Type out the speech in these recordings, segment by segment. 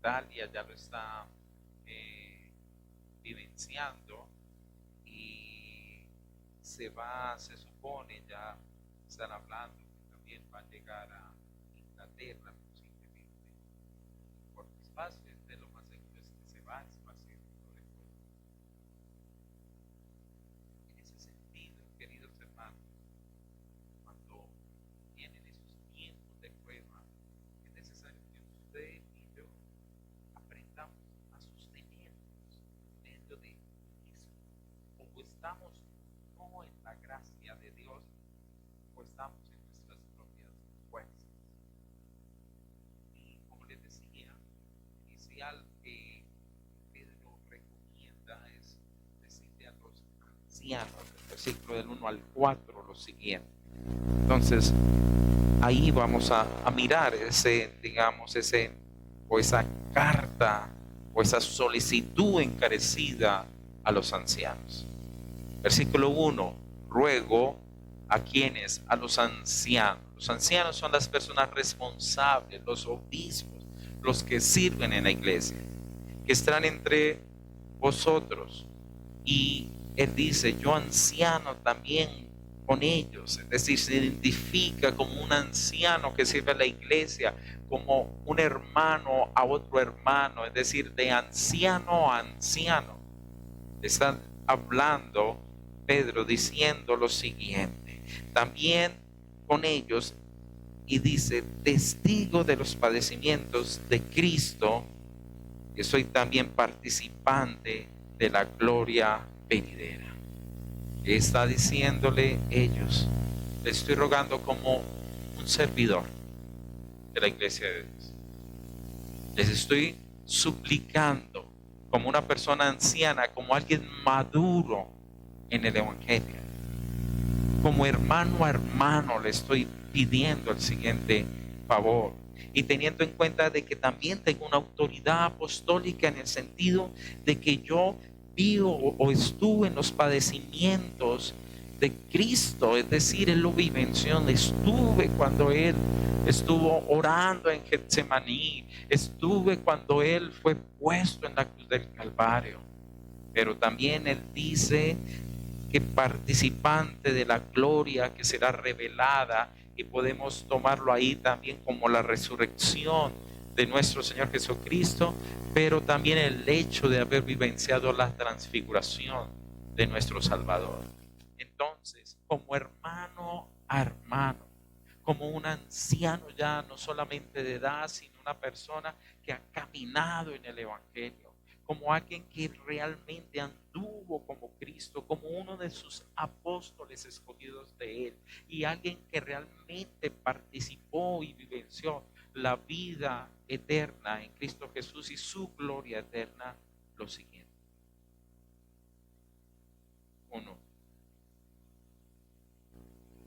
Italia ya lo está vivenciando, y se supone, ya están hablando que también va a llegar a Inglaterra posiblemente, por espacio, de lo más seguro es que se va a esparcir sobre todo. En ese sentido, queridos hermanos, cuando vienen esos tiempos de prueba, es necesario que usted y yo aprendamos a sostenernos en medio de eso. O estamos no en la gracia de Dios, o estamos en nuestras propias fuerzas. Y como les decía, inicial que Pedro recomienda es decirle a los ancianos, el versículo del 1 al 4, lo siguiente. Entonces, ahí vamos a mirar ese, digamos, o esa carta o esa solicitud encarecida a los ancianos. Versículo 1, ruego a quienes, a los ancianos. Los ancianos son las personas responsables, los obispos, los que sirven en la iglesia, que están entre vosotros. Y él dice, yo anciano también con ellos, es decir, se identifica como un anciano que sirve a la iglesia, como un hermano a otro hermano, es decir, de anciano a anciano. Está hablando Pedro diciendo lo siguiente, también con ellos, y dice, testigo de los padecimientos de Cristo, que soy también participante de la gloria venidera. Está diciéndole ellos, le estoy rogando como un servidor de la iglesia de Dios. Les estoy suplicando como una persona anciana, como alguien maduro en el evangelio. Como hermano a hermano le estoy pidiendo el siguiente favor. Y teniendo en cuenta de que también tengo una autoridad apostólica en el sentido de que yo vi o estuve en los padecimientos de Cristo, es decir, Él lo vivenció, estuve cuando Él estuvo orando en Getsemaní, estuve cuando Él fue puesto en la cruz del Calvario, pero también Él dice que participante de la gloria que será revelada, y podemos tomarlo ahí también como la resurrección de nuestro Señor Jesucristo, pero también el hecho de haber vivenciado la transfiguración de nuestro Salvador. Entonces, como hermano a hermano, como un anciano ya no solamente de edad, sino una persona que ha caminado en el Evangelio, como alguien que realmente anduvo como Cristo, como uno de sus apóstoles escogidos de Él, y alguien que realmente participó y vivenció la vida eterna en Cristo Jesús y su gloria eterna, lo siguiente. 1.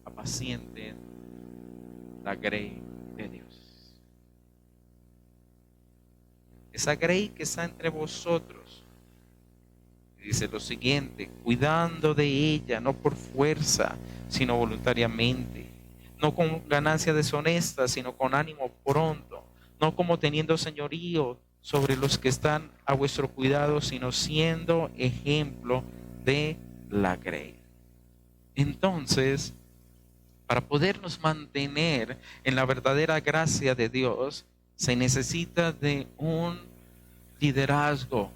Apacienten la grey de Dios. Esa grey que está entre vosotros. Dice lo siguiente, cuidando de ella, no por fuerza, sino voluntariamente, no con ganancia deshonesta, sino con ánimo pronto, no como teniendo señorío sobre los que están a vuestro cuidado, sino siendo ejemplo de la grey. Entonces, para podernos mantener en la verdadera gracia de Dios, se necesita de un liderazgo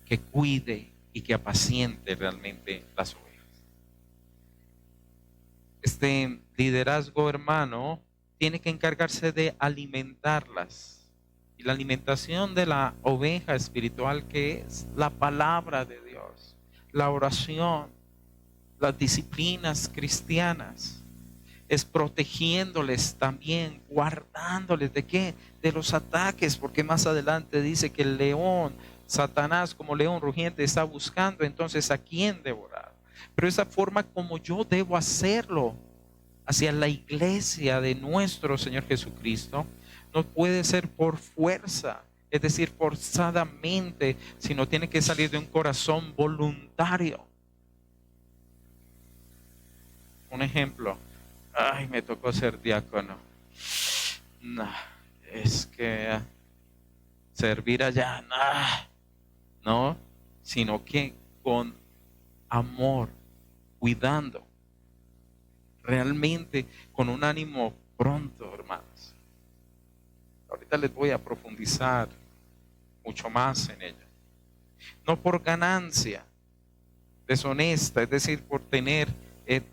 que cuide y que apaciente realmente las ovejas. Este liderazgo, hermano, tiene que encargarse de alimentarlas. Y la alimentación de la oveja espiritual, que es la palabra de Dios, la oración, las disciplinas cristianas, es protegiéndoles también, guardándoles de qué, de los ataques, porque más adelante dice que el león, Satanás como león rugiente está buscando entonces a quién devorar. Pero esa forma como yo debo hacerlo hacia la iglesia de nuestro Señor Jesucristo no puede ser por fuerza, es decir, forzadamente, sino tiene que salir de un corazón voluntario. Un ejemplo, ay, me tocó ser diácono. No, es que servir allá, no, sino que con amor, cuidando, realmente con un ánimo pronto, hermanos. Ahorita les voy a profundizar mucho más en ello. No por ganancia deshonesta, es decir, por tener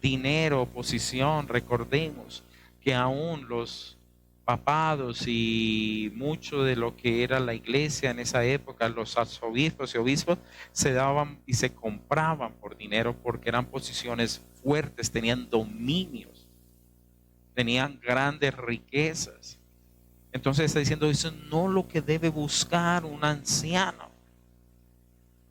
dinero, posición. Recordemos que aún los papados y mucho de lo que era la iglesia en esa época, los arzobispos y obispos, se daban y se compraban por dinero porque eran posiciones fuertes, tenían dominios, tenían grandes riquezas. Entonces está diciendo, eso no es lo que debe buscar un anciano,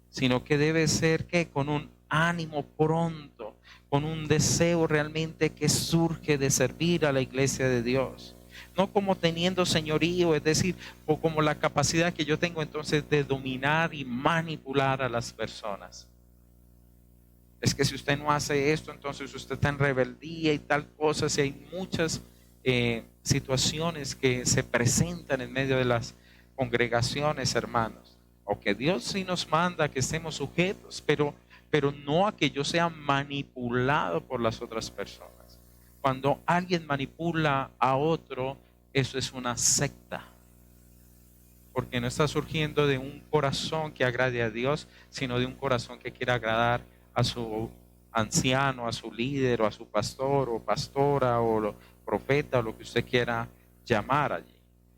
sino que debe ser que con un ánimo pronto, con un deseo realmente que surge de servir a la iglesia de Dios. No como teniendo señorío, es decir, o como la capacidad que yo tengo entonces de dominar y manipular a las personas. Es que si usted no hace esto, entonces usted está en rebeldía y tal cosa. Si hay muchas situaciones que se presentan en medio de las congregaciones, hermanos. O que Dios sí nos manda que estemos sujetos, pero no a que yo sea manipulado por las otras personas. Cuando alguien manipula a otro, eso es una secta. Porque no está surgiendo de un corazón que agrade a Dios, sino de un corazón que quiera agradar a su anciano, a su líder, o a su pastor, o pastora, o profeta, o lo que usted quiera llamar allí.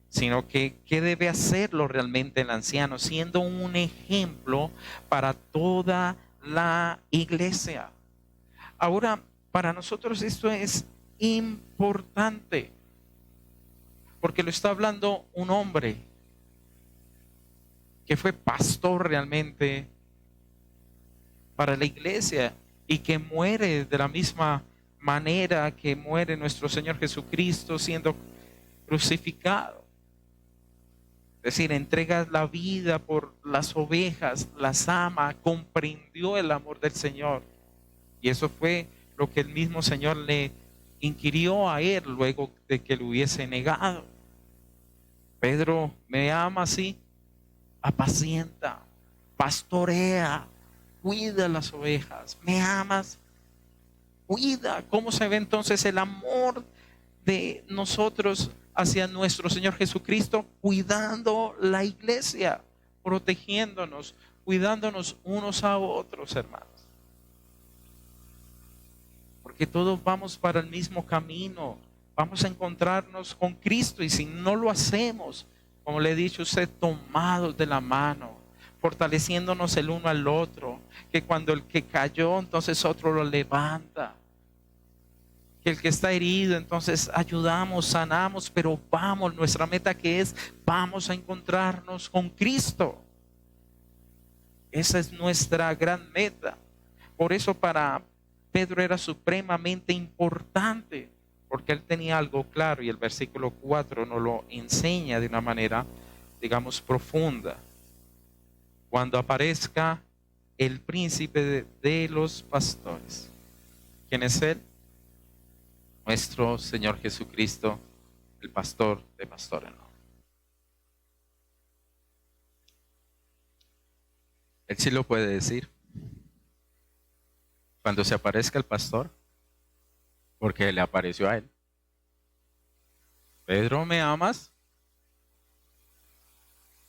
Sino que ¿qué debe hacerlo realmente el anciano? Siendo un ejemplo para toda la iglesia. Ahora, para nosotros esto es importante, porque lo está hablando un hombre que fue pastor realmente para la iglesia y que muere de la misma manera que muere nuestro Señor Jesucristo siendo crucificado. Es decir, entrega la vida por las ovejas, las ama, comprendió el amor del Señor. Y eso fue lo que el mismo Señor le inquirió a él luego de que lo hubiese negado. Pedro, ¿me ama así? Apacienta, pastorea, cuida las ovejas. ¿Me amas? Cuida. ¿Cómo se ve entonces el amor de nosotros hacia nuestro Señor Jesucristo? Cuidando la iglesia, protegiéndonos, cuidándonos unos a otros, hermanos. Porque todos vamos para el mismo camino. Vamos a encontrarnos con Cristo, y si no lo hacemos, como le he dicho a usted, tomados de la mano, fortaleciéndonos el uno al otro, que cuando el que cayó, entonces otro lo levanta, que el que está herido, entonces ayudamos, sanamos, pero vamos, nuestra meta que es, vamos a encontrarnos con Cristo. Esa es nuestra gran meta. Por eso para Pedro era supremamente importante, porque él tenía algo claro, y el versículo 4 nos lo enseña de una manera, digamos, profunda. Cuando aparezca el príncipe de los pastores. ¿Quién es él? Nuestro Señor Jesucristo, el pastor de pastores. ¿No? Él sí lo puede decir. Cuando se aparezca el pastor, porque le apareció a él. Pedro, ¿me amas?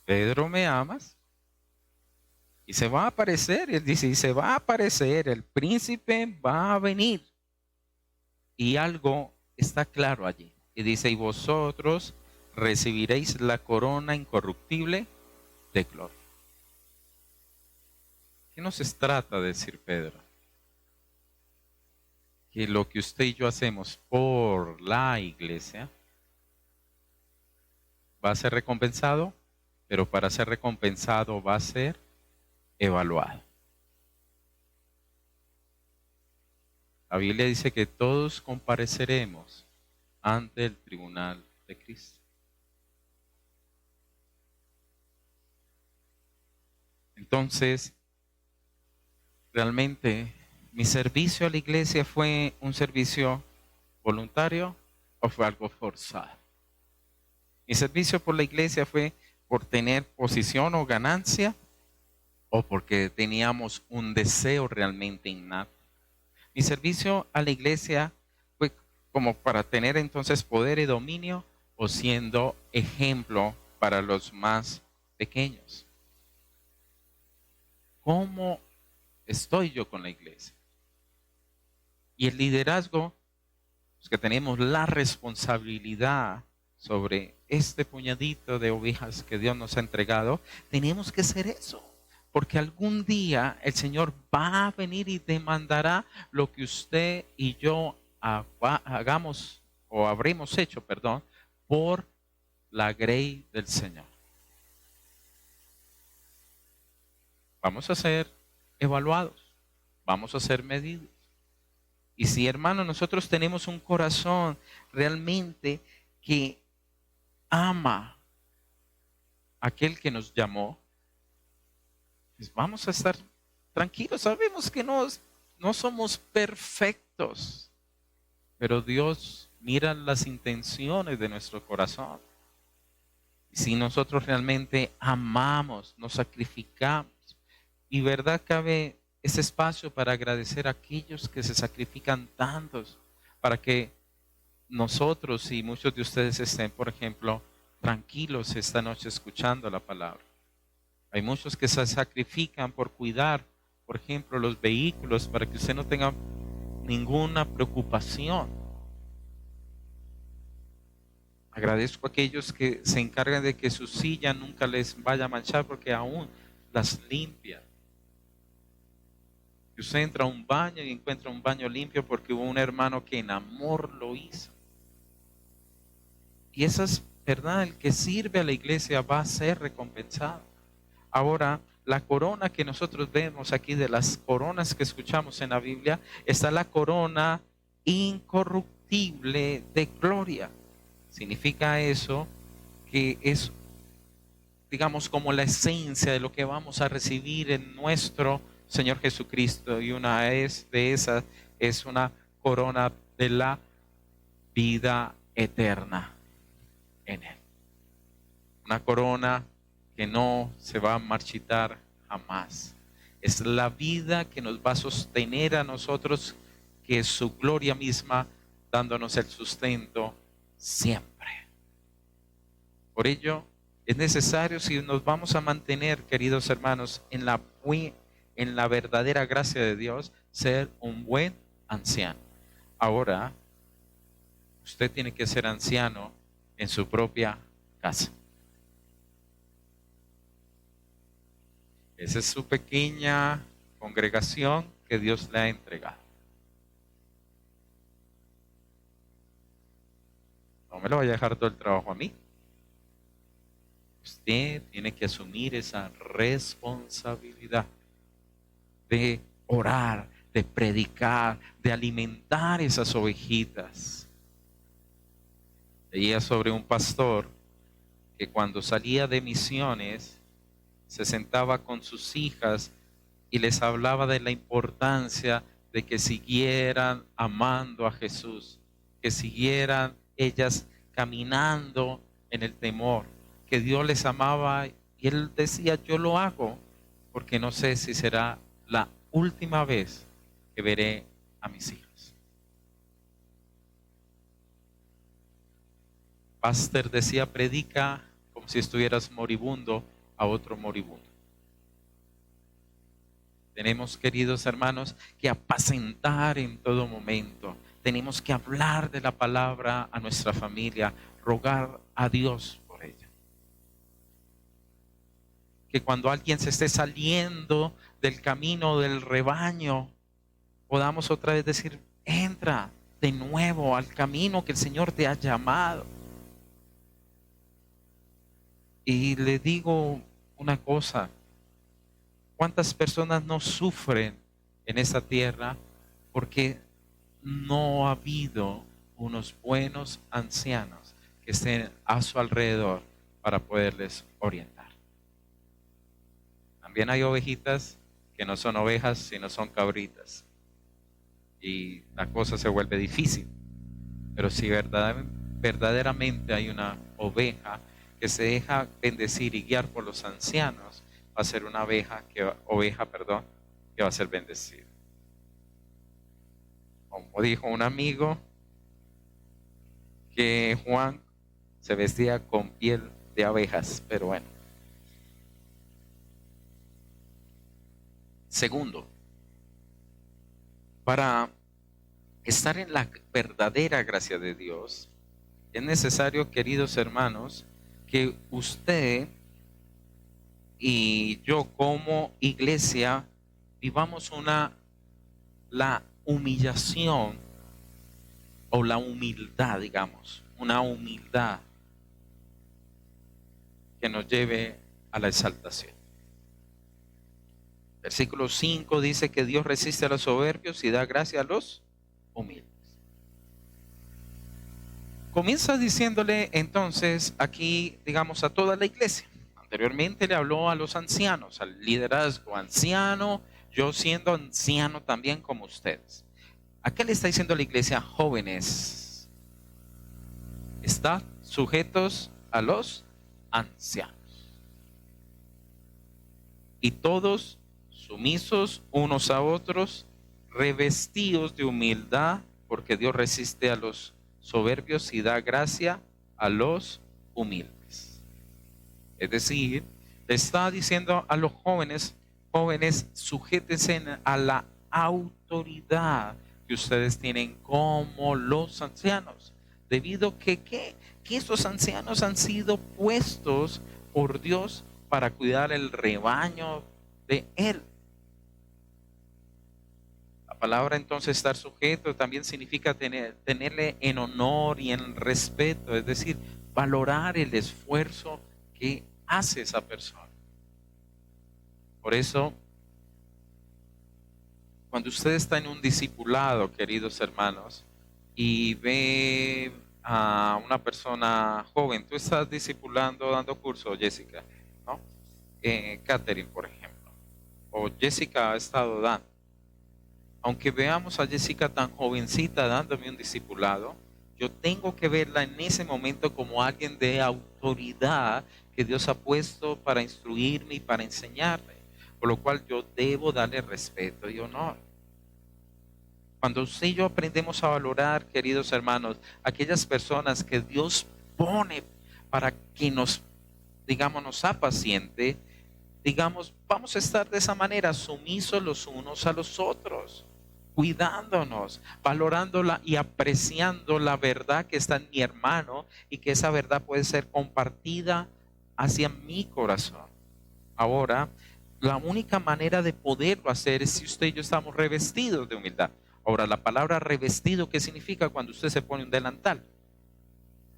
Pedro, ¿me amas? Y se va a aparecer, él dice, y se va a aparecer, el príncipe va a venir. Y algo está claro allí. Y dice, y vosotros recibiréis la corona incorruptible de gloria. ¿Qué nos trata de decir Pedro? Que lo que usted y yo hacemos por la iglesia va a ser recompensado, pero para ser recompensado va a ser evaluado. La Biblia dice que todos compareceremos ante el tribunal de Cristo. Entonces, realmente, ¿mi servicio a la iglesia fue un servicio voluntario o fue algo forzado? Mi servicio por la iglesia fue por tener posición o ganancia o porque teníamos un deseo realmente innato. Mi servicio a la iglesia fue como para tener entonces poder y dominio o siendo ejemplo para los más pequeños. ¿Cómo estoy yo con la iglesia? Y el liderazgo, pues que tenemos la responsabilidad sobre este puñadito de ovejas que Dios nos ha entregado, tenemos que hacer eso. Porque algún día el Señor va a venir y demandará lo que usted y yo hagamos o habremos hecho, perdón, por la grey del Señor. Vamos a ser evaluados, vamos a ser medidos. Y si, hermano, nosotros tenemos un corazón realmente que ama a aquel que nos llamó, pues vamos a estar tranquilos. Sabemos que no somos perfectos, pero Dios mira las intenciones de nuestro corazón. Y si nosotros realmente amamos, nos sacrificamos, y verdad cabe ese espacio para agradecer a aquellos que se sacrifican tantos para que nosotros y muchos de ustedes estén, por ejemplo, tranquilos esta noche escuchando la palabra. Hay muchos que se sacrifican por cuidar, por ejemplo, los vehículos para que usted no tenga ninguna preocupación. Agradezco a aquellos que se encargan de que su silla nunca les vaya a manchar porque aún las limpian. Que usted entra a un baño y encuentra un baño limpio porque hubo un hermano que en amor lo hizo. Y esa es verdad, el que sirve a la iglesia va a ser recompensado. Ahora, la corona que nosotros vemos aquí, de las coronas que escuchamos en la Biblia, está la corona incorruptible de gloria. Significa eso que es, digamos, como la esencia de lo que vamos a recibir en nuestro Señor Jesucristo. Y una de esas es una corona de la vida eterna en Él. Una corona que no se va a marchitar jamás. Es la vida que nos va a sostener a nosotros, que es su gloria misma, dándonos el sustento siempre. Por ello, es necesario, si nos vamos a mantener, queridos hermanos, en la verdadera gracia de Dios, ser un buen anciano. Ahora, usted tiene que ser anciano en su propia casa. Esa es su pequeña congregación que Dios le ha entregado. No me lo vaya a dejar todo el trabajo a mí. Usted tiene que asumir esa responsabilidad de orar, de predicar, de alimentar esas ovejitas. Leía sobre un pastor que cuando salía de misiones se sentaba con sus hijas y les hablaba de la importancia de que siguieran amando a Jesús, que siguieran ellas caminando en el temor, que Dios les amaba, y él decía: yo lo hago porque no sé si será la última vez que veré a mis hijos. Pastor decía: predica como si estuvieras moribundo a otro moribundo. Tenemos, queridos hermanos, que apacentar en todo momento. Tenemos que hablar de la palabra a nuestra familia, rogar a Dios por ella. Que cuando alguien se esté saliendo del camino del rebaño, podamos otra vez decir: entra de nuevo al camino que el Señor te ha llamado. Y le digo una cosa: ¿cuántas personas no sufren en esta tierra porque no ha habido unos buenos ancianos que estén a su alrededor para poderles orientar? También hay ovejitas que no son ovejas, sino son cabritas. Y la cosa se vuelve difícil. Pero si verdaderamente hay una oveja que se deja bendecir y guiar por los ancianos va a ser una oveja, que va a ser bendecida. Como dijo un amigo, que Juan se vestía con piel de abejas, pero bueno. Segundo, para estar en la verdadera gracia de Dios, es necesario, queridos hermanos, que usted y yo como iglesia vivamos la humillación o la humildad, digamos, una humildad que nos lleve a la exaltación. Versículo 5 dice que Dios resiste a los soberbios y da gracia a los humildes. Comienza diciéndole entonces aquí, digamos, a toda la iglesia. Anteriormente le habló a los ancianos, al liderazgo anciano, yo siendo anciano también como ustedes. ¿A qué le está diciendo la iglesia? Jóvenes, están sujetos a los ancianos. Y todos sumisos unos a otros, revestidos de humildad, porque Dios resiste a los soberbios y da gracia a los humildes. Es decir, le está diciendo a los jóvenes, sujétense a la autoridad que ustedes tienen como los ancianos, debido que estos ancianos han sido puestos por Dios para cuidar el rebaño de Él. La palabra entonces estar sujeto también significa tenerle en honor y en respeto, es decir, valorar el esfuerzo que hace esa persona. Por eso, cuando usted está en un discipulado, queridos hermanos, y ve a una persona joven, tú estás discipulando, dando curso, Jessica, ¿no? Catherine, por ejemplo, o Jessica ha estado dando. Aunque veamos a Jessica tan jovencita dándome un discipulado, yo tengo que verla en ese momento como alguien de autoridad que Dios ha puesto para instruirme y para enseñarme, por lo cual yo debo darle respeto y honor. Cuando usted y yo aprendemos a valorar, queridos hermanos, aquellas personas que Dios pone para que nos apaciente, vamos a estar de esa manera sumisos los unos a los otros, cuidándonos, valorándola y apreciando la verdad que está en mi hermano y que esa verdad puede ser compartida hacia mi corazón. Ahora, la única manera de poderlo hacer es si usted y yo estamos revestidos de humildad. Ahora, la palabra revestido, ¿qué significa cuando usted se pone un delantal?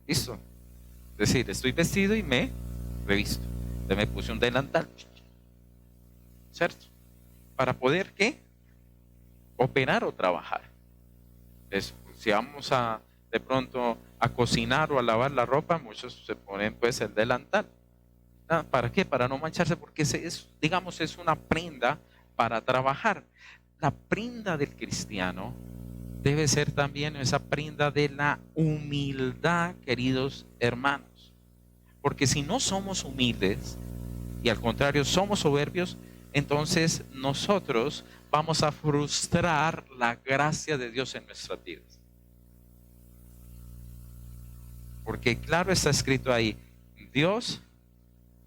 ¿Listo? Es decir, estoy vestido y me revisto. Entonces me puse un delantal. ¿Cierto? Para poder, ¿qué? Operar o trabajar. Eso. Si vamos de pronto a cocinar o a lavar la ropa, muchos se ponen pues el delantal. ¿Para qué? Para no mancharse, porque es una prenda para trabajar. La prenda del cristiano debe ser también esa prenda de la humildad, queridos hermanos. Porque si no somos humildes y al contrario somos soberbios, entonces nosotros vamos a frustrar la gracia de Dios en nuestras vidas. Porque claro está escrito ahí, Dios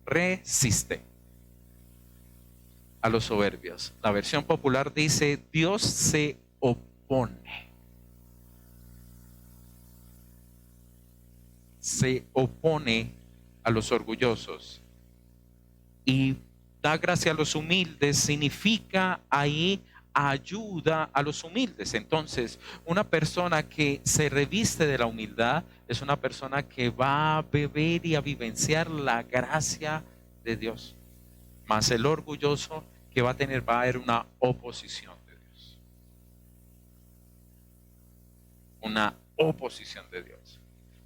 resiste a los soberbios. La versión popular dice, Dios se opone. Se opone a los orgullosos. Y da gracia a los humildes significa ahí ayuda a los humildes. Entonces, una persona que se reviste de la humildad es una persona que va a beber y a vivenciar la gracia de Dios. Más el orgulloso que va a haber una oposición de Dios. Una oposición de Dios.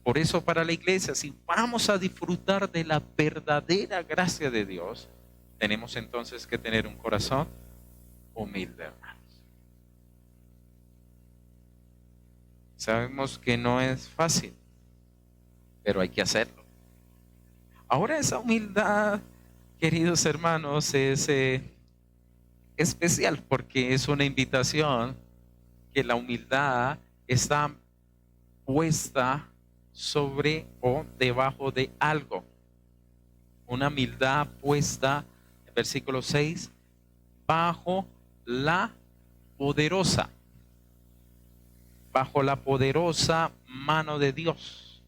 Por eso para la iglesia, si vamos a disfrutar de la verdadera gracia de Dios, tenemos entonces que tener un corazón humilde, hermanos. Sabemos que no es fácil, pero hay que hacerlo. Ahora esa humildad, queridos hermanos, es especial porque es una invitación que la humildad está puesta sobre o debajo de algo. Una humildad puesta, en versículo 6, bajo la poderosa, bajo la poderosa mano de Dios,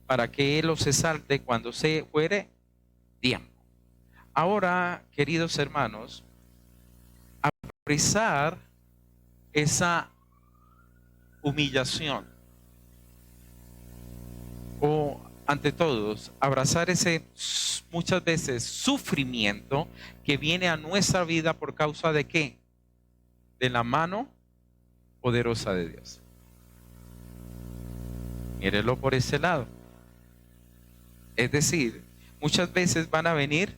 para que Él los exalte cuando se fuere tiempo. Ahora, queridos hermanos, apreciar esa humillación o ante todos abrazar ese muchas veces sufrimiento que viene a nuestra vida por causa de qué? De la mano poderosa de Dios. Mírelo por ese lado. Es decir, muchas veces van a venir,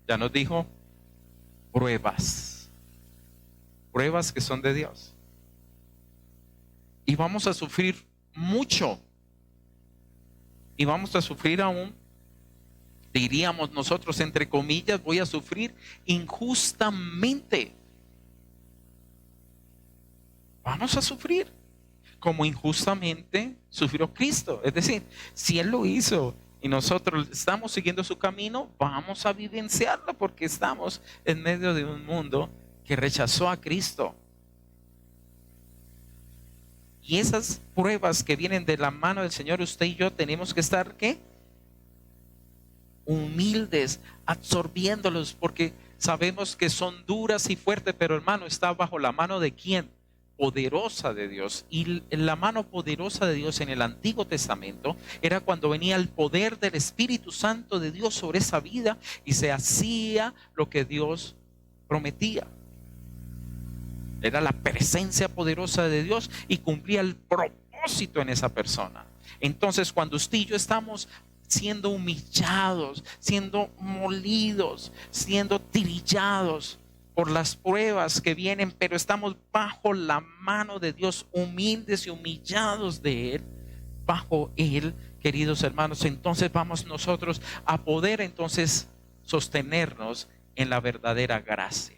ya nos dijo, pruebas. Pruebas que son de Dios. Y vamos a sufrir mucho. Y vamos a sufrir aún, diríamos nosotros, entre comillas, voy a sufrir injustamente. Vamos a sufrir como injustamente sufrió Cristo. Es decir, si Él lo hizo y nosotros estamos siguiendo su camino, vamos a vivenciarlo porque estamos en medio de un mundo que rechazó a Cristo. Y esas pruebas que vienen de la mano del Señor, usted y yo tenemos que estar, ¿qué? Humildes, absorbiéndolos, porque sabemos que son duras y fuertes, pero hermano, está bajo la mano de ¿quién? Poderosa de Dios. Y la mano poderosa de Dios en el Antiguo Testamento era cuando venía el poder del Espíritu Santo de Dios sobre esa vida y se hacía lo que Dios prometía. Era la presencia poderosa de Dios y cumplía el propósito en esa persona. Entonces, cuando usted y yo estamos siendo humillados, siendo molidos, siendo tirillados por las pruebas que vienen, pero estamos bajo la mano de Dios, humildes y humillados de Él, bajo Él, queridos hermanos, entonces vamos nosotros a poder entonces sostenernos en la verdadera gracia.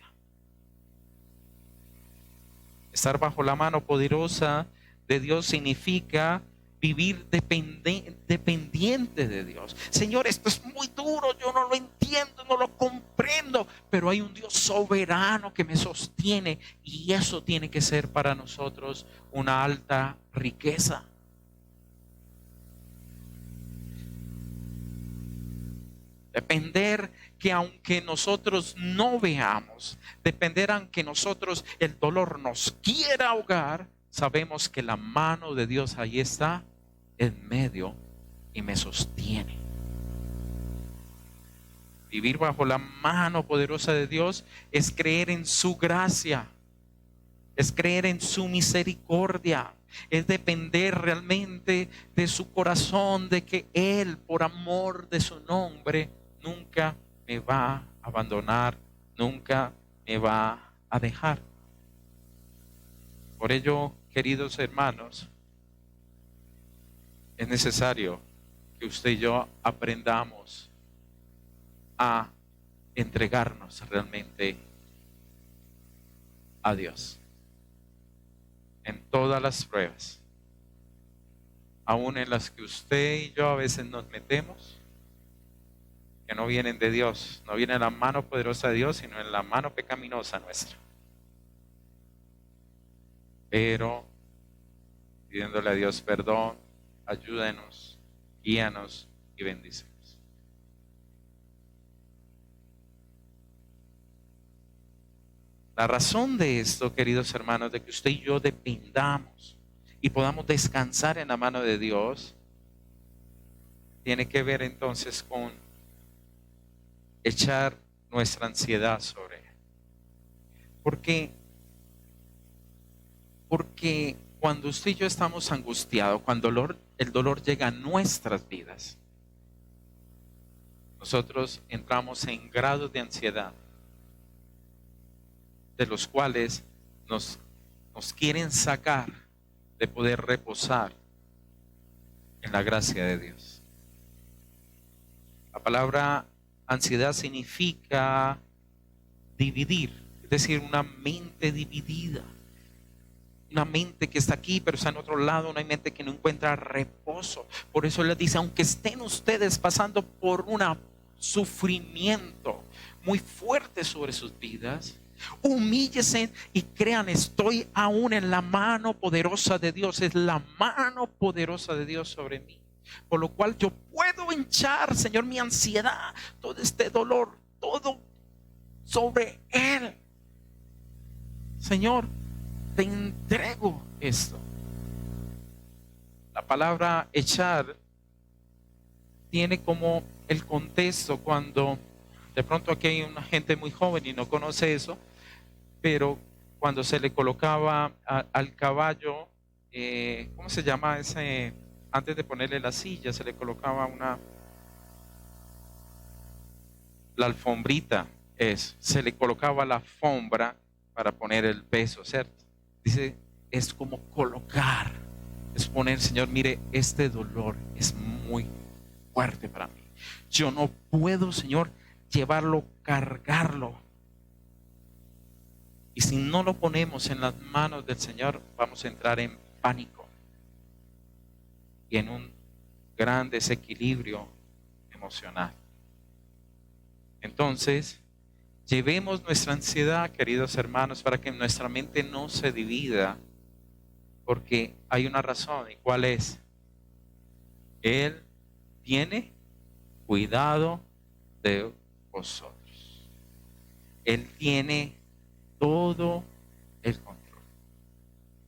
Estar bajo la mano poderosa de Dios significa vivir dependiente de Dios. Señor, esto es muy duro, yo no lo entiendo, no lo comprendo, pero hay un Dios soberano que me sostiene y eso tiene que ser para nosotros una alta riqueza. Depender que aunque nosotros no veamos, depender aunque nosotros el dolor nos quiera ahogar, sabemos que la mano de Dios ahí está en medio y me sostiene. Vivir bajo la mano poderosa de Dios es creer en su gracia, es creer en su misericordia, es depender realmente de su corazón, de que Él, por amor de su nombre, nunca me va a abandonar, nunca me va a dejar. Por ello, queridos hermanos, es necesario que usted y yo aprendamos a entregarnos realmente a Dios en todas las pruebas, aún en las que usted y yo a veces nos metemos, que no vienen de Dios, no viene en la mano poderosa de Dios, sino en la mano pecaminosa nuestra. Pero pidiéndole a Dios perdón, ayúdenos, guíanos y bendícenos. La razón de esto, queridos hermanos, de que usted y yo dependamos y podamos descansar en la mano de Dios, tiene que ver entonces con echar nuestra ansiedad sobre Él. Porque cuando usted y yo estamos angustiados, cuando el dolor llega a nuestras vidas, nosotros entramos en grados de ansiedad de los cuales nos quieren sacar de poder reposar en la gracia de Dios. La palabra ansiedad significa dividir, es decir, una mente dividida. Una mente que está aquí, pero está en otro lado, una mente que no encuentra reposo. Por eso Él les dice, aunque estén ustedes pasando por un sufrimiento muy fuerte sobre sus vidas, humíllese y crean, estoy aún en la mano poderosa de Dios. Es la mano poderosa de Dios sobre mí. Por lo cual yo puedo hinchar, Señor, mi ansiedad, todo este dolor, todo sobre Él. Señor, te entrego esto. La palabra echar tiene como el contexto cuando de pronto aquí hay una gente muy joven y no conoce eso, pero cuando se le colocaba al caballo, ¿cómo se llama ese? Antes de ponerle la silla, se le colocaba la alfombrita, se le colocaba la alfombra para poner el peso, ¿cierto? Dice, es como colocar, es poner, Señor, mire, este dolor es muy fuerte para mí. Yo no puedo, Señor, llevarlo, cargarlo. Y si no lo ponemos en las manos del Señor, vamos a entrar en pánico y en un gran desequilibrio emocional. Entonces, llevemos nuestra ansiedad, queridos hermanos, para que nuestra mente no se divida, porque hay una razón. ¿Y cuál es? Él tiene cuidado de vosotros. Él tiene todo el control.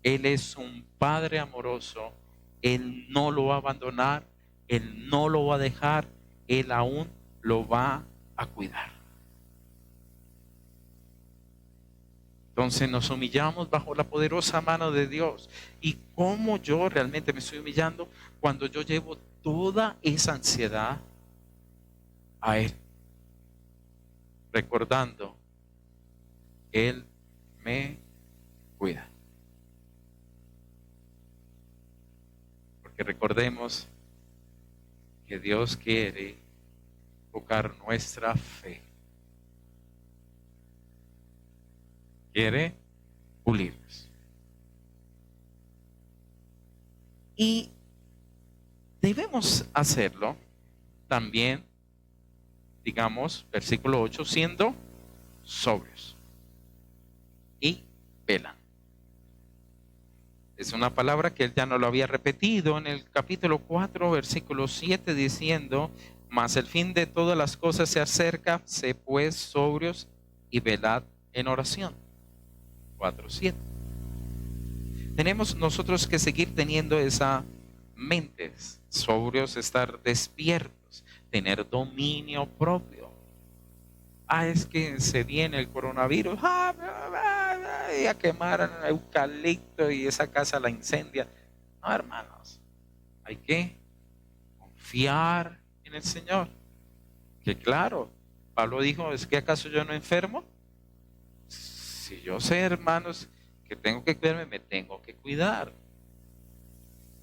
Él es un Padre amoroso. Él no lo va a abandonar. Él no lo va a dejar. Él aún lo va a cuidar. Entonces nos humillamos bajo la poderosa mano de Dios. ¿Y cómo yo realmente me estoy humillando? Cuando yo llevo toda esa ansiedad a Él, recordando, Él me cuida. Porque recordemos que Dios quiere tocar nuestra fe. Quiere pulirnos. Y debemos hacerlo también, digamos, versículo 8, siendo sobrios y velan. Es una palabra que él ya no lo había repetido en el capítulo 4, versículo 7, diciendo, mas el fin de todas las cosas se acerca, sé pues sobrios y velad en oración. 4:7. Tenemos nosotros que seguir teniendo esa mente, sobrios, estar despiertos, tener dominio propio. Es que se viene el coronavirus, y a quemar eucalipto y esa casa la incendia. No, hermanos, hay que confiar en el Señor. Que claro, Pablo dijo, ¿es que acaso yo no enfermo? Si yo sé, hermanos, que tengo que cuidarme, me tengo que cuidar.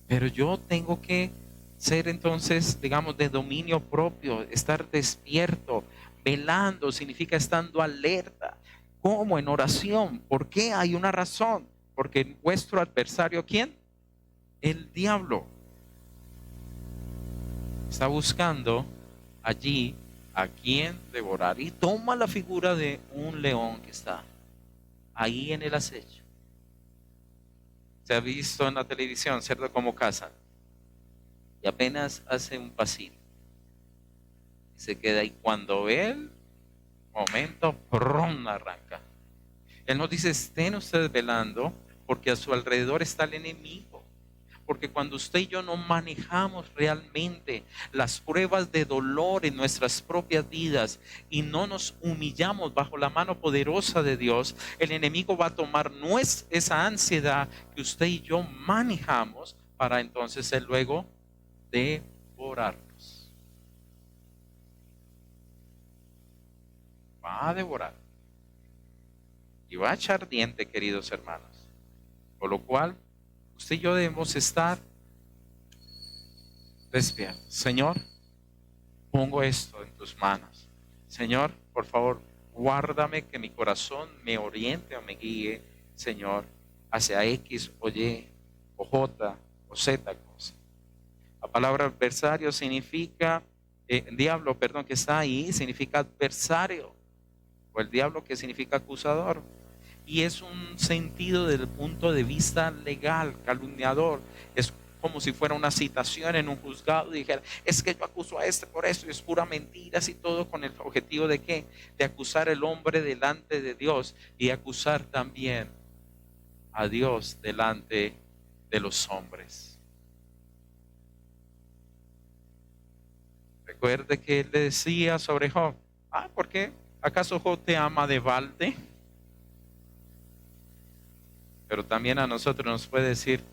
Pero yo tengo que ser entonces, digamos, de dominio propio, estar despierto, velando, significa estando alerta. ¿Cómo? En oración. ¿Por qué? Hay una razón. Porque vuestro adversario, ¿quién? El diablo. Está buscando allí a quien devorar. Y toma la figura de un león que está ahí en el acecho. Se ha visto en la televisión, ¿cierto? Cómo cazan. Y apenas hace un pasito. Y se queda ahí. Cuando ve el momento, ¡prum!, arranca. Él nos dice, estén ustedes velando, porque a su alrededor está el enemigo. Porque cuando usted y yo no manejamos realmente las pruebas de dolor en nuestras propias vidas y no nos humillamos bajo la mano poderosa de Dios, el enemigo va a tomar esa ansiedad que usted y yo manejamos para entonces él luego devorarnos. Va a devorar. Y va a echar diente, queridos hermanos. Por lo cual, usted y yo debemos estar despiertos. Señor, pongo esto en tus manos. Señor, por favor, guárdame que mi corazón me oriente o me guíe, Señor, hacia X o Y o J o Z cosa. La palabra adversario significa, diablo, perdón, que está ahí, significa adversario, o el diablo que significa acusador. Y es un sentido desde el punto de vista legal, calumniador. Es como si fuera una citación en un juzgado y dijera, es que yo acuso a este por esto y es pura mentiras y todo con el objetivo de ¿qué? De acusar al hombre delante de Dios y acusar también a Dios delante de los hombres. Recuerde que él le decía sobre Job, ¿por qué? ¿Acaso Job te ama de balde? Pero también a nosotros nos puede decir,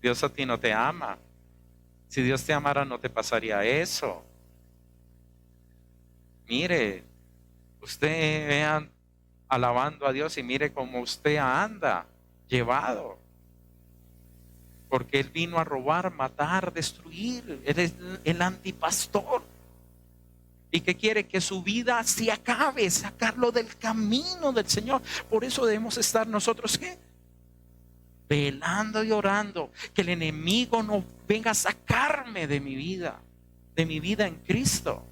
Dios a ti no te ama. Si Dios te amara no te pasaría eso. Mire, usted vean alabando a Dios y mire cómo usted anda llevado. Porque Él vino a robar, matar, destruir. Él es el antipastor. Y que quiere que su vida se acabe, sacarlo del camino del Señor. Por eso debemos estar nosotros, ¿qué? Velando y orando, que el enemigo no venga a sacarme de mi vida en Cristo.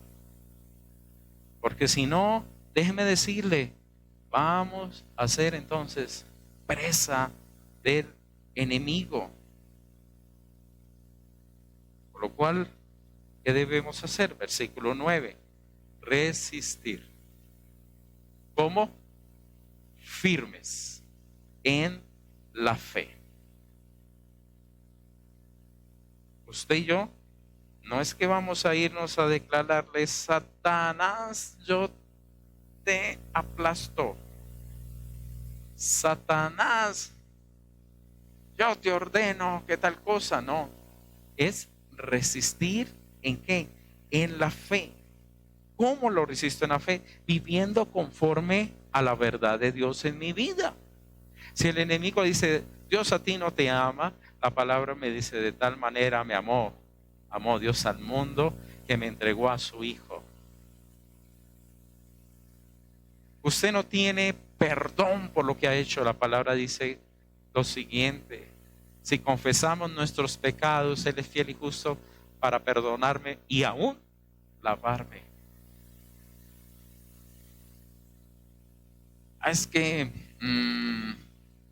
Porque si no, déjeme decirle, vamos a ser entonces presa del enemigo. Por lo cual, ¿qué debemos hacer? Versículo 9, resistir. ¿Cómo? Firmes en la fe. Usted y yo, no es que vamos a irnos a declararle, Satanás, yo te aplasto. Satanás, yo te ordeno que tal cosa. No, es resistir en qué? En la fe. ¿Cómo lo resisto en la fe? Viviendo conforme a la verdad de Dios en mi vida. Si el enemigo dice, Dios a ti no te ama, la palabra me dice, de tal manera me amó Dios al mundo que me entregó a su Hijo. Usted no tiene perdón por lo que ha hecho. La palabra dice lo siguiente: si confesamos nuestros pecados, Él es fiel y justo para perdonarme y aún lavarme. Es que,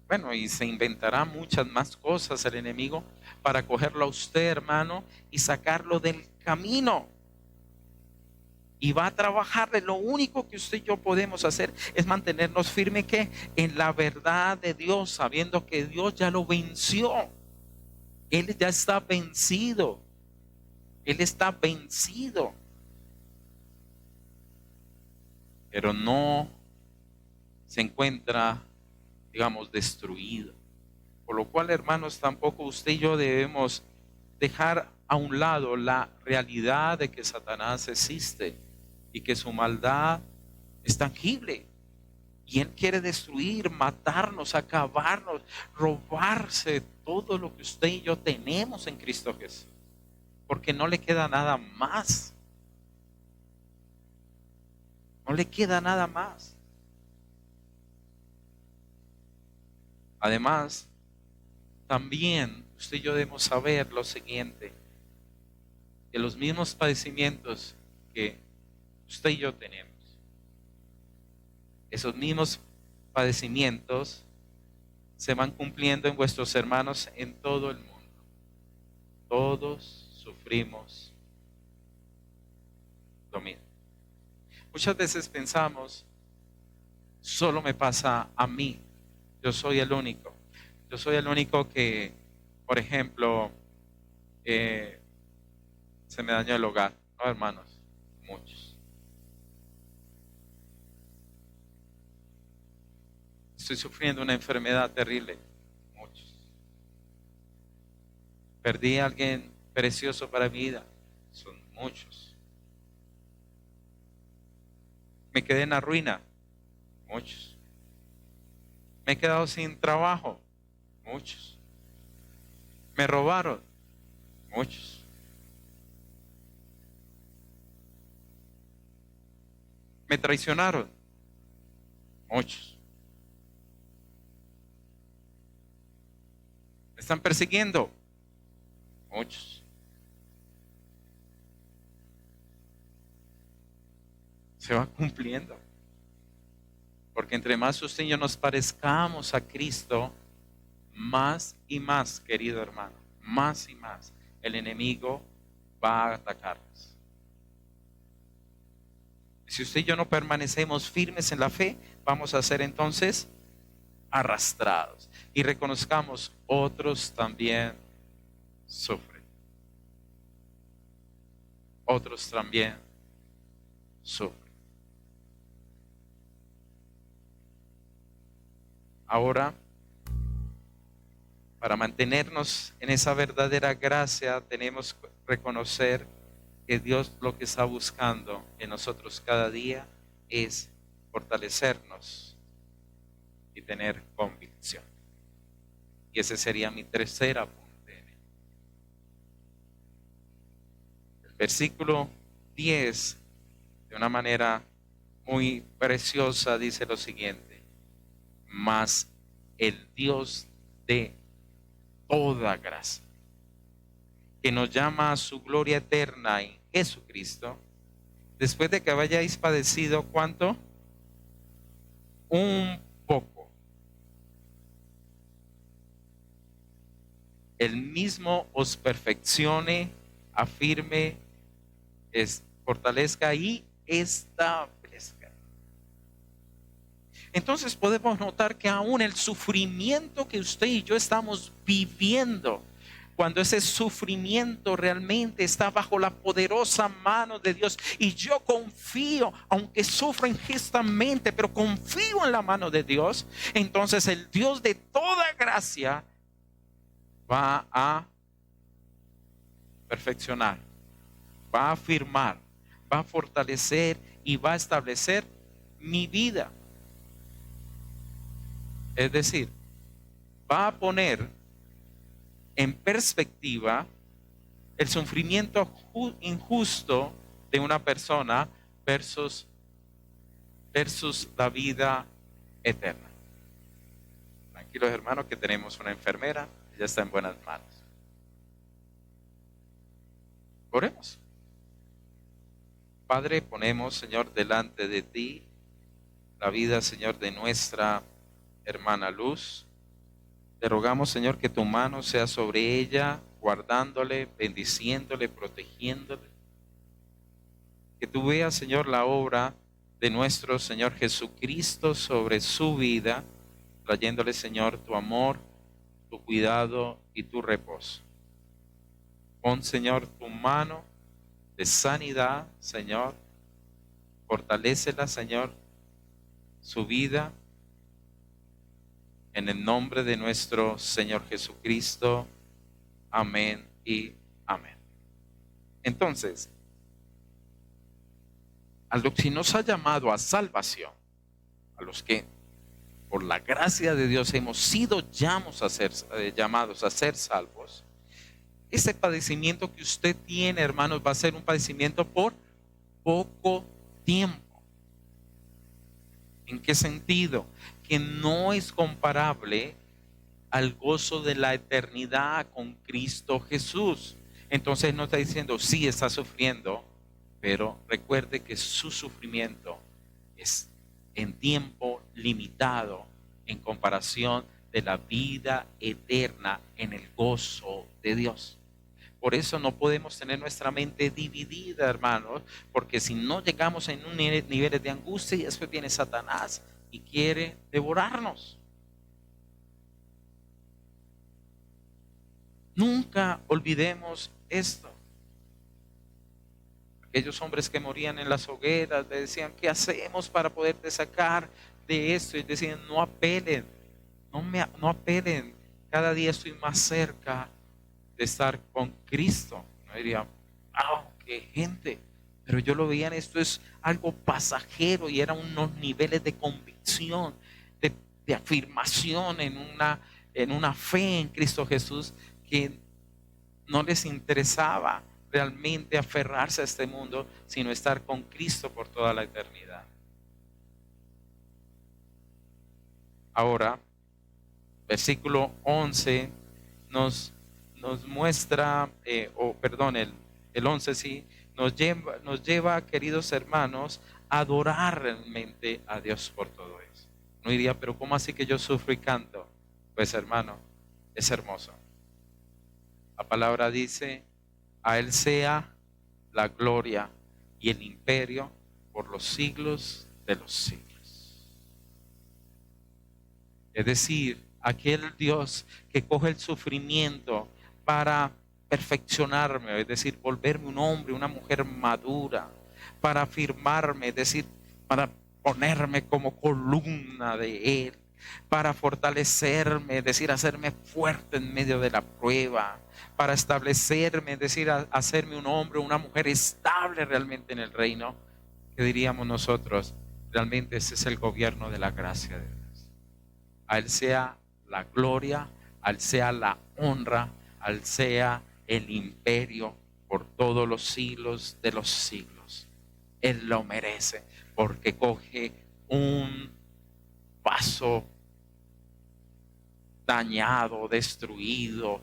bueno, y se inventará muchas más cosas el enemigo para cogerlo a usted, hermano, y sacarlo del camino. Y va a trabajarle. Lo único que usted y yo podemos hacer es mantenernos firmes que en la verdad de Dios, sabiendo que Dios ya lo venció. Él ya está vencido. Él está vencido. Pero no se encuentra, digamos, destruido. Por lo cual, hermanos, tampoco usted y yo debemos dejar a un lado la realidad de que Satanás existe y que su maldad es tangible. Y Él quiere destruir, matarnos, acabarnos, robarse todo lo que usted y yo tenemos en Cristo Jesús. Porque no le queda nada más. No le queda nada más. Además, también usted y yo debemos saber lo siguiente: que los mismos padecimientos que usted y yo tenemos, esos mismos padecimientos se van cumpliendo en vuestros hermanos en todo el mundo. Todos sufrimos lo mismo. Muchas veces pensamos, solo me pasa a mí, yo soy el único. Yo soy el único que, por ejemplo, se me dañó el hogar. No, hermanos, muchos. Estoy sufriendo una enfermedad terrible. Muchos. Perdí a alguien precioso para mi vida. Son muchos. Me quedé en la ruina. Muchos. Me he quedado sin trabajo. Muchos. Me robaron. Muchos. Me traicionaron. Muchos. Me están persiguiendo. Muchos. Se va cumpliendo. Porque entre más usted y yo nos parezcamos a Cristo, más y más, querido hermano, más y más, el enemigo va a atacarnos. Si usted y yo no permanecemos firmes en la fe, vamos a ser entonces arrastrados. Y reconozcamos, otros también sufren. Otros también sufren. Ahora, para mantenernos en esa verdadera gracia, tenemos que reconocer que Dios lo que está buscando en nosotros cada día es fortalecernos y tener convicción. Y ese sería mi tercer apunte. El versículo 10, de una manera muy preciosa, dice lo siguiente: mas el Dios de toda gracia, que nos llama a su gloria eterna en Jesucristo, después de que hayáis padecido, ¿cuánto? Un poco. El mismo os perfeccione, afirme, fortalezca y establezca. Entonces podemos notar que aún el sufrimiento que usted y yo estamos viviendo, cuando ese sufrimiento realmente está bajo la poderosa mano de Dios, y yo confío, aunque sufro injustamente, pero confío en la mano de Dios, entonces el Dios de toda gracia va a perfeccionar, va a afirmar, va a fortalecer y va a establecer mi vida. Es decir, va a poner en perspectiva el sufrimiento injusto de una persona versus la vida eterna. Tranquilos, hermanos, que tenemos una enfermera, ella está en buenas manos. Oremos. Padre, ponemos, Señor, delante de ti la vida, Señor, de nuestra hermana Luz. Te rogamos, Señor, que tu mano sea sobre ella, guardándole, bendiciéndole, protegiéndole. Que tú veas, Señor, la obra de nuestro Señor Jesucristo sobre su vida, trayéndole, Señor, tu amor, tu cuidado y tu reposo. Pon, Señor, tu mano de sanidad, Señor. Fortalécela, Señor, su vida. En el nombre de nuestro Señor Jesucristo. Amén y amén. Entonces, a los que nos ha llamado a salvación, a los que por la gracia de Dios hemos sido llamados a ser salvos, ese padecimiento que usted tiene, hermanos, va a ser un padecimiento por poco tiempo. ¿En qué sentido? Que no es comparable al gozo de la eternidad con Cristo Jesús. Entonces no está diciendo, sí está sufriendo, pero recuerde que su sufrimiento es en tiempo limitado en comparación de la vida eterna en el gozo de Dios. Por eso no podemos tener nuestra mente dividida, hermanos, porque si no llegamos en un nivel de angustia, y después viene Satanás y quiere devorarnos. Nunca olvidemos esto. Aquellos hombres que morían en las hogueras le decían, ¿qué hacemos para poderte sacar de esto? Y decían, no apelen, no apelen. Cada día estoy más cerca de estar con Cristo. No diría, qué gente. Pero yo lo veía, esto es algo pasajero, y eran unos niveles de convicción, de afirmación en una fe en Cristo Jesús, que no les interesaba realmente aferrarse a este mundo, sino estar con Cristo por toda la eternidad. Ahora, versículo 11 nos muestra, el 11 sí, nos lleva, queridos hermanos, a adorar realmente a Dios por todo eso. No diría, pero ¿cómo así que yo sufro y canto? Pues hermano, es hermoso. La palabra dice, a Él sea la gloria y el imperio por los siglos de los siglos. Es decir, aquel Dios que coge el sufrimiento para perfeccionarme, es decir, volverme un hombre, una mujer madura, para afirmarme, es decir, para ponerme como columna de Él, para fortalecerme, es decir, hacerme fuerte en medio de la prueba, para establecerme, es decir, hacerme un hombre, una mujer estable realmente en el reino, que diríamos nosotros, realmente ese es el gobierno de la gracia de Dios. A Él sea la gloria, a Él sea la honra, a Él sea el imperio por todos los siglos de los siglos. Él lo merece porque coge un vaso dañado, destruido.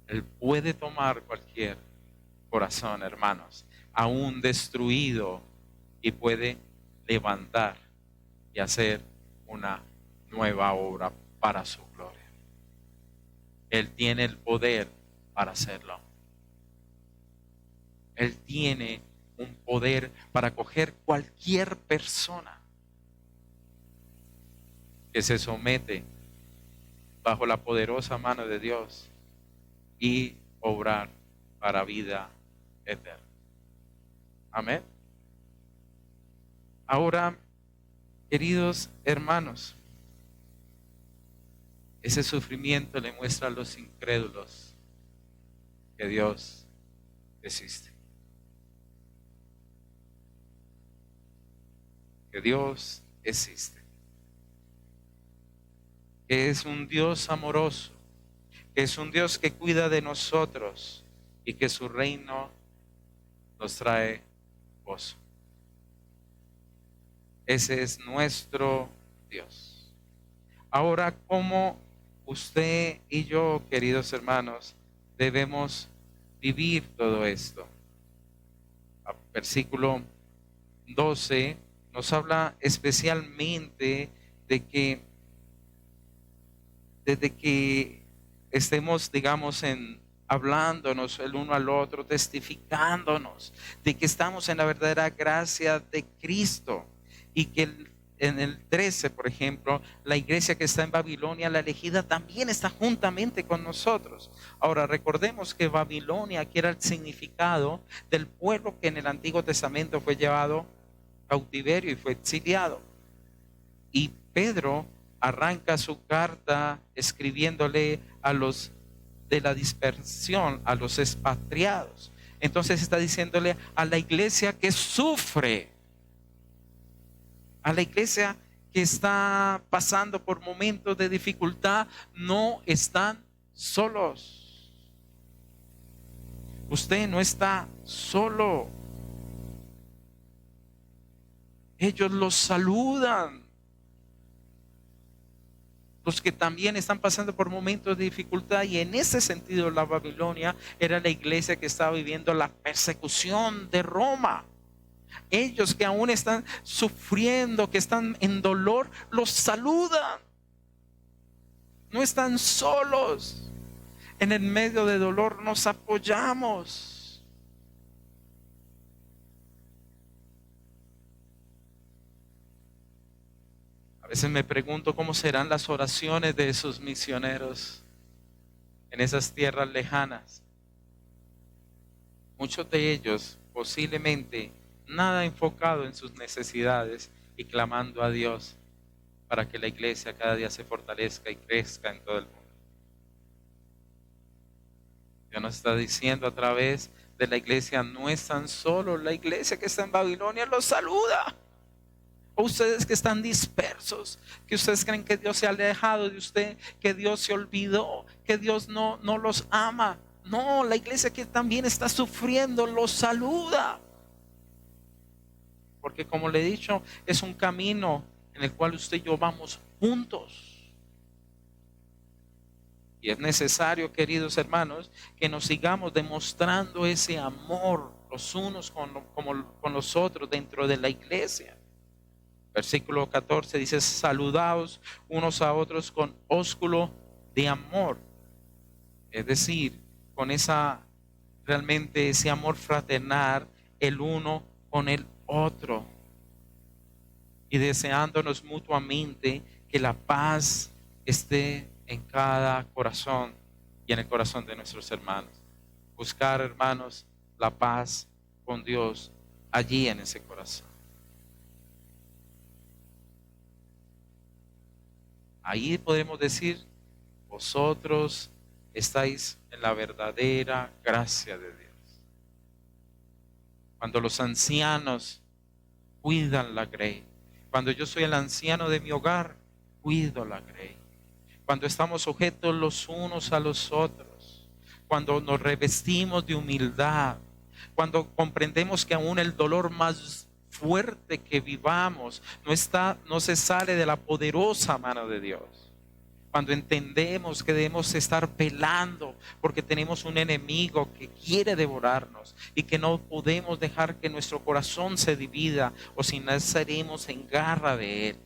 Él puede tomar cualquier corazón, hermanos, aún destruido, y puede levantar y hacer una nueva obra para su gloria. Él tiene el poder para hacerlo. Él tiene un poder para coger cualquier persona que se somete bajo la poderosa mano de Dios y obrar para vida eterna. Amén. Ahora, queridos hermanos, ese sufrimiento le muestra a los incrédulos que Dios existe. Que Dios existe. Que es un Dios amoroso. Que es un Dios que cuida de nosotros y que su reino nos trae gozo. Ese es nuestro Dios. Ahora, ¿cómo usted y yo, queridos hermanos, debemos vivir todo esto? Versículo 12 nos habla especialmente de que desde que estemos, digamos, hablándonos el uno al otro, testificándonos de que estamos en la verdadera gracia de Cristo, y que en el 13, por ejemplo, la iglesia que está en Babilonia, la elegida, también está juntamente con nosotros. Ahora, recordemos que Babilonia, aquí era el significado del pueblo que en el Antiguo Testamento fue llevado cautiverio y fue exiliado. Y Pedro arranca su carta escribiéndole a los de la dispersión, a los expatriados. Entonces está diciéndole a la iglesia que sufre, a la iglesia que está pasando por momentos de dificultad, no están solos. Usted no está solo. Ellos los saludan. Los que también están pasando por momentos de dificultad, y en ese sentido la Babilonia era la iglesia que estaba viviendo la persecución de Roma. Ellos que aún están sufriendo, que están en dolor, los saludan. No están solos. En el medio de dolor nos apoyamos. A veces me pregunto cómo serán las oraciones de esos misioneros en esas tierras lejanas. Muchos de ellos posiblemente nada enfocado en sus necesidades y clamando a Dios para que la iglesia cada día se fortalezca y crezca en todo el mundo. Dios nos está diciendo a través de la iglesia, no están solos, la iglesia que está en Babilonia los saluda. O ustedes que están dispersos, que ustedes creen que Dios se ha alejado de usted, que Dios se olvidó, que Dios no los ama. No, la iglesia que también está sufriendo los saluda. Porque como le he dicho, es un camino en el cual usted y yo vamos juntos. Y es necesario, queridos hermanos, que nos sigamos demostrando ese amor los unos con los otros dentro de la iglesia. Versículo 14 dice: saludaos unos a otros con ósculo de amor. Es decir, con realmente ese amor fraternal el uno con el otro. Y deseándonos mutuamente que la paz esté en cada corazón y en el corazón de nuestros hermanos. Buscar, hermanos, la paz con Dios allí en ese corazón. Ahí podemos decir: vosotros estáis en la verdadera gracia de Dios. Cuando los ancianos cuidan la grey, cuando yo soy el anciano de mi hogar, cuido la grey. Cuando estamos sujetos los unos a los otros, cuando nos revestimos de humildad, cuando comprendemos que aún el dolor más fuerte que vivamos no se sale de la poderosa mano de Dios. Cuando entendemos que debemos estar pelando porque tenemos un enemigo que quiere devorarnos y que no podemos dejar que nuestro corazón se divida o si no seremos en garra de él.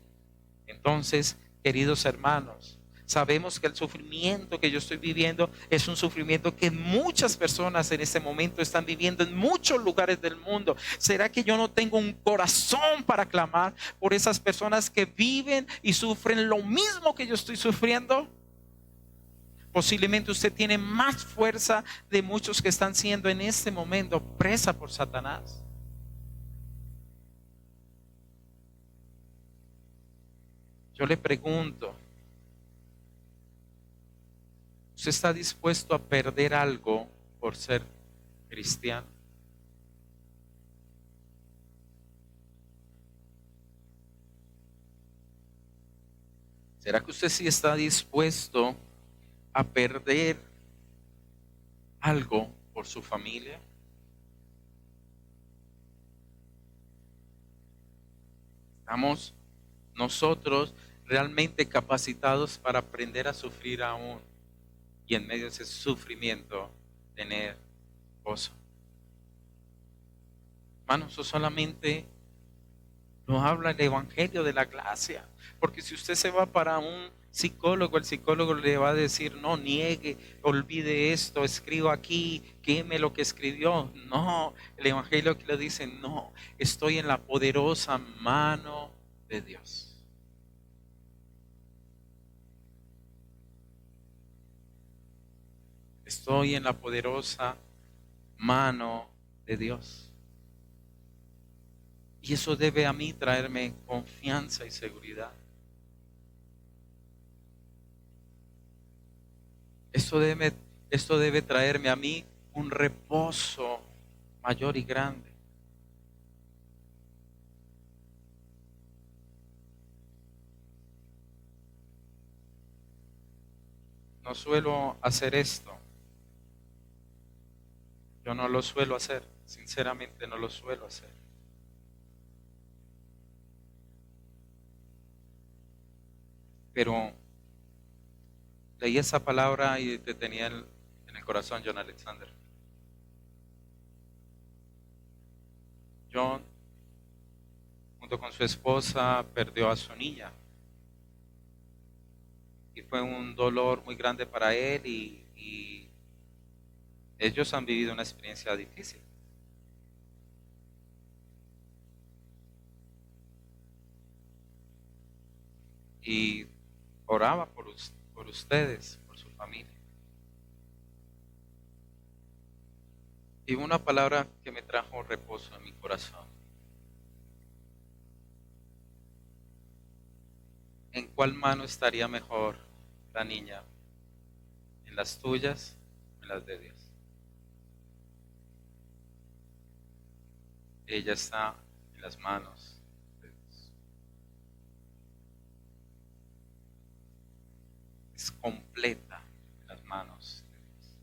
Entonces, queridos hermanos, sabemos que el sufrimiento que yo estoy viviendo es un sufrimiento que muchas personas en este momento están viviendo en muchos lugares del mundo. ¿Será que yo no tengo un corazón para clamar por esas personas que viven y sufren lo mismo que yo estoy sufriendo? Posiblemente usted tiene más fuerza de muchos que están siendo en este momento presa por Satanás. Yo le pregunto: ¿usted está dispuesto a perder algo por ser cristiano? ¿Será que usted sí está dispuesto a perder algo por su familia? ¿Estamos nosotros realmente capacitados para aprender a sufrir aún y en medio de ese sufrimiento tener gozo? Hermanos, eso solamente nos habla el evangelio de la gracia. Porque si usted se va para un psicólogo, el psicólogo le va a decir: no, niegue, olvide esto, escriba aquí, queme lo que escribió. No, el evangelio que le dice: no, estoy en la poderosa mano de Dios. Estoy en la poderosa mano de Dios. Y eso debe a mí traerme confianza y seguridad. Esto debe traerme a mí un reposo mayor y grande. No suelo hacer esto. Yo no lo suelo hacer. Sinceramente no lo suelo hacer. Pero leí esa palabra y te tenía en el corazón, John Alexander. John, junto con su esposa, perdió a su niña. Y fue un dolor muy grande para él y ellos han vivido una experiencia difícil. Y oraba por ustedes, por su familia. Y una palabra que me trajo reposo en mi corazón. ¿En cuál mano estaría mejor la niña? ¿En las tuyas o en las de Dios? Ella está en las manos de Dios. Es completa en las manos de Dios.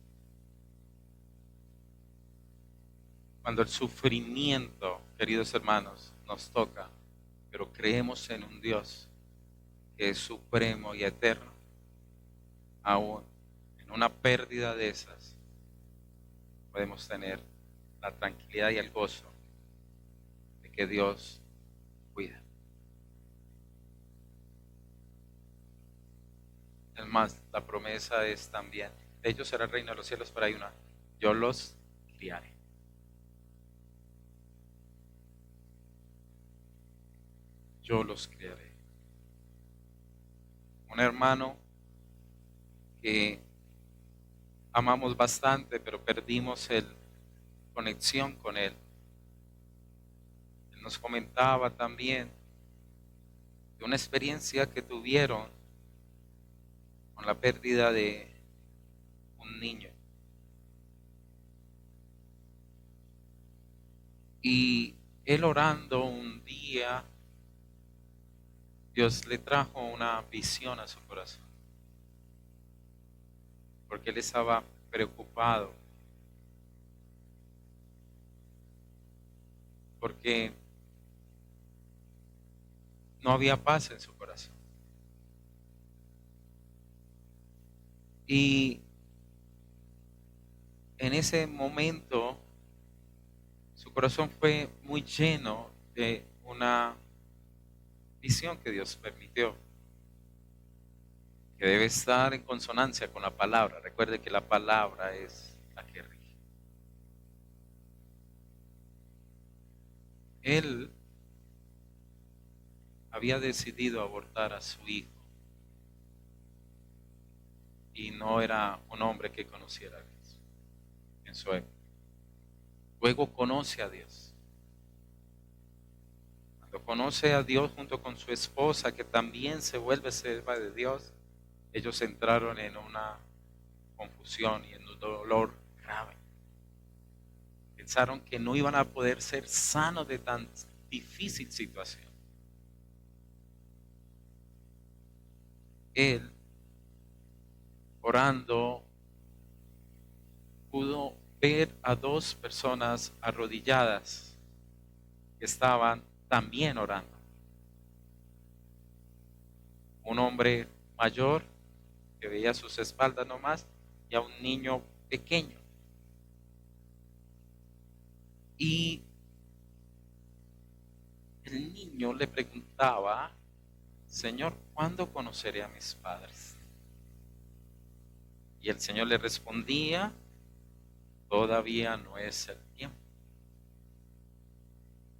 Cuando el sufrimiento, queridos hermanos, nos toca, pero creemos en un Dios que es supremo y eterno, aún en una pérdida de esas, podemos tener la tranquilidad y el gozo de que Dios cuida. Es más, la promesa es también, de ellos será el reino de los cielos, pero hay una, yo los criaré. Yo los criaré. Un hermano que amamos bastante, pero perdimos el conexión con él. Él nos comentaba también de una experiencia que tuvieron con la pérdida de un niño. Y él orando un día, Dios le trajo una visión a su corazón, porque él estaba preocupado, porque no había paz en su corazón. Y en ese momento su corazón fue muy lleno de una visión que Dios permitió, que debe estar en consonancia con la palabra. Recuerde que la palabra es la que rige. Él había decidido abortar a su hijo y no era un hombre que conociera a Dios en su época. Luego conoce a Dios. Cuando conoce a Dios junto con su esposa, que también se vuelve sierva de Dios, ellos entraron en una confusión y en un dolor grave. Pensaron que no iban a poder ser sanos de tan difícil situación. Él, orando, pudo ver a dos personas arrodilladas que estaban también orando. Un hombre mayor que veía sus espaldas nomás y a un niño pequeño. Y el niño le preguntaba, Señor, ¿cuándo conoceré a mis padres? Y el Señor le respondía, todavía no es el tiempo.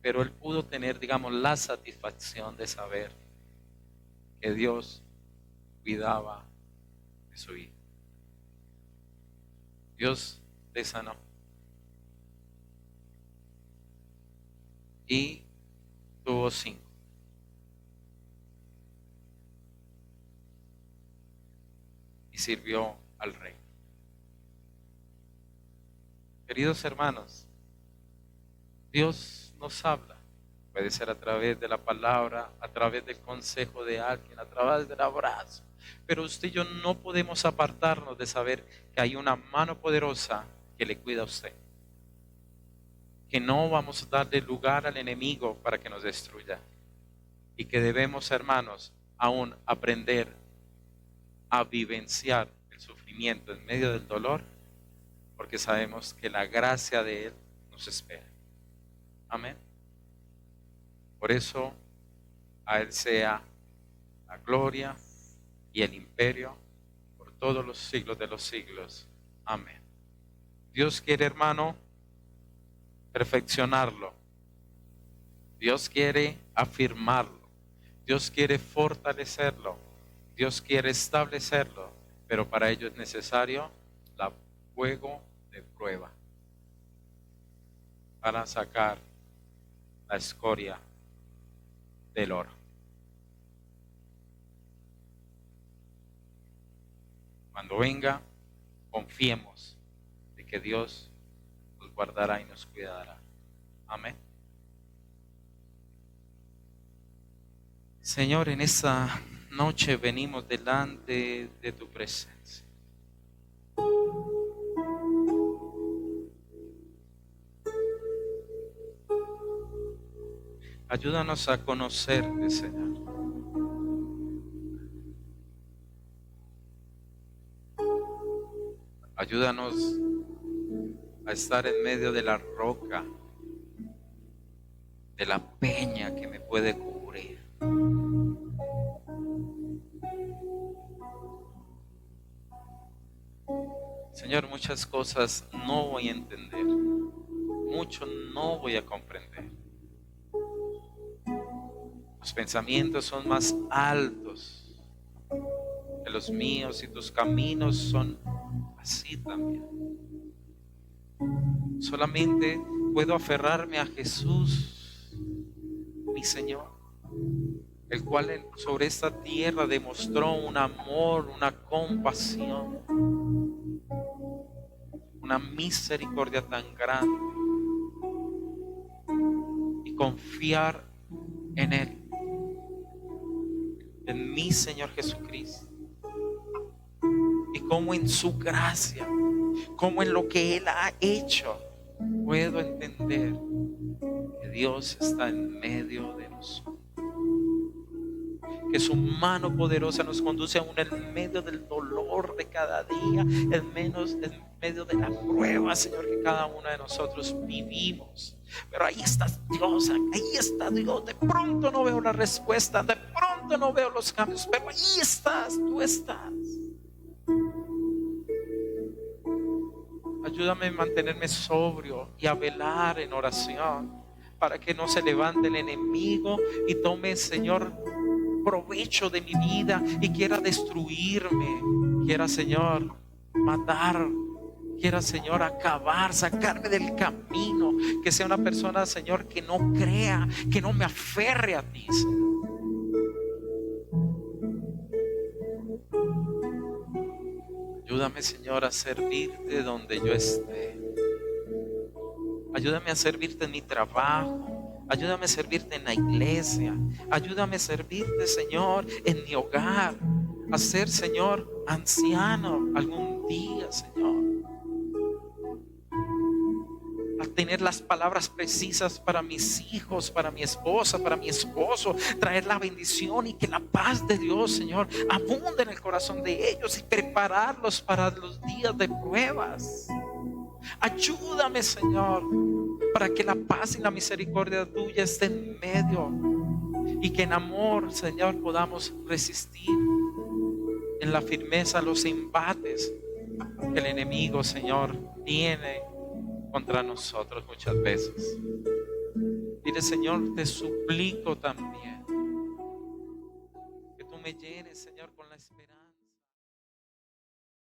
Pero él pudo tener, digamos, la satisfacción de saber que Dios cuidaba de su hijo. Dios le sanó. Y tuvo 5. Y sirvió al rey. Queridos hermanos, Dios nos habla. Puede ser a través de la palabra, a través del consejo de alguien, a través del abrazo. Pero usted y yo no podemos apartarnos de saber que hay una mano poderosa que le cuida a usted. Que no vamos a darle lugar al enemigo para que nos destruya. Y que debemos, hermanos, aún aprender a vivenciar el sufrimiento en medio del dolor, porque sabemos que la gracia de Él nos espera. Amén. Por eso a Él sea la gloria y el imperio por todos los siglos de los siglos. Amén. Dios quiere, hermano, perfeccionarlo. Dios quiere afirmarlo. Dios quiere fortalecerlo. Dios quiere establecerlo. Pero para ello es necesario el fuego de prueba para sacar la escoria del oro. Cuando venga, confiemos de que Dios nos guardará y nos cuidará. Amén. Señor, en esta noche venimos delante de tu presencia. Ayúdanos a conocerte, Señor. Ayúdanos a estar en medio de la roca, de la peña que me puede cubrir. Señor, muchas cosas no voy a entender, mucho no voy a comprender. Tus pensamientos son más altos que los míos y tus caminos son así también. Solamente puedo aferrarme a Jesús, mi Señor, el cual sobre esta tierra demostró un amor, una compasión, una misericordia tan grande, y confiar en Él, en mi Señor Jesucristo, y como en su gracia, como en lo que Él ha hecho, puedo entender que Dios está en medio de nosotros, que su mano poderosa nos conduce aún en medio del dolor de cada día, en medio de la prueba, Señor, que cada uno de nosotros vivimos. Pero ahí estás Dios, ahí está Dios. De pronto no veo la respuesta, de pronto no veo los cambios, pero ahí estás, tú estás. Ayúdame a mantenerme sobrio y a velar en oración, para que no se levante el enemigo y tome, Señor, provecho de mi vida y quiera destruirme, quiera, Señor, matar, quiera, Señor, acabar, sacarme del camino, que sea una persona, Señor, que no crea, que no me aferre a ti, Señor. Ayúdame, Señor, a servirte donde yo esté. Ayúdame a servirte en mi trabajo. Ayúdame a servirte en la iglesia. Ayúdame a servirte, Señor, en mi hogar. A ser, Señor, anciano algún día, Señor. A tener las palabras precisas para mis hijos, para mi esposa, para mi esposo. Traer la bendición y que la paz de Dios, Señor, abunde en el corazón de ellos y prepararlos para los días de pruebas. Ayúdame, Señor, para que la paz y la misericordia tuya estén en medio y que en amor, Señor, podamos resistir en la firmeza los embates que el enemigo, Señor, tiene contra nosotros muchas veces. Dile, Señor, te suplico también que tú me llenes, Señor, con la esperanza.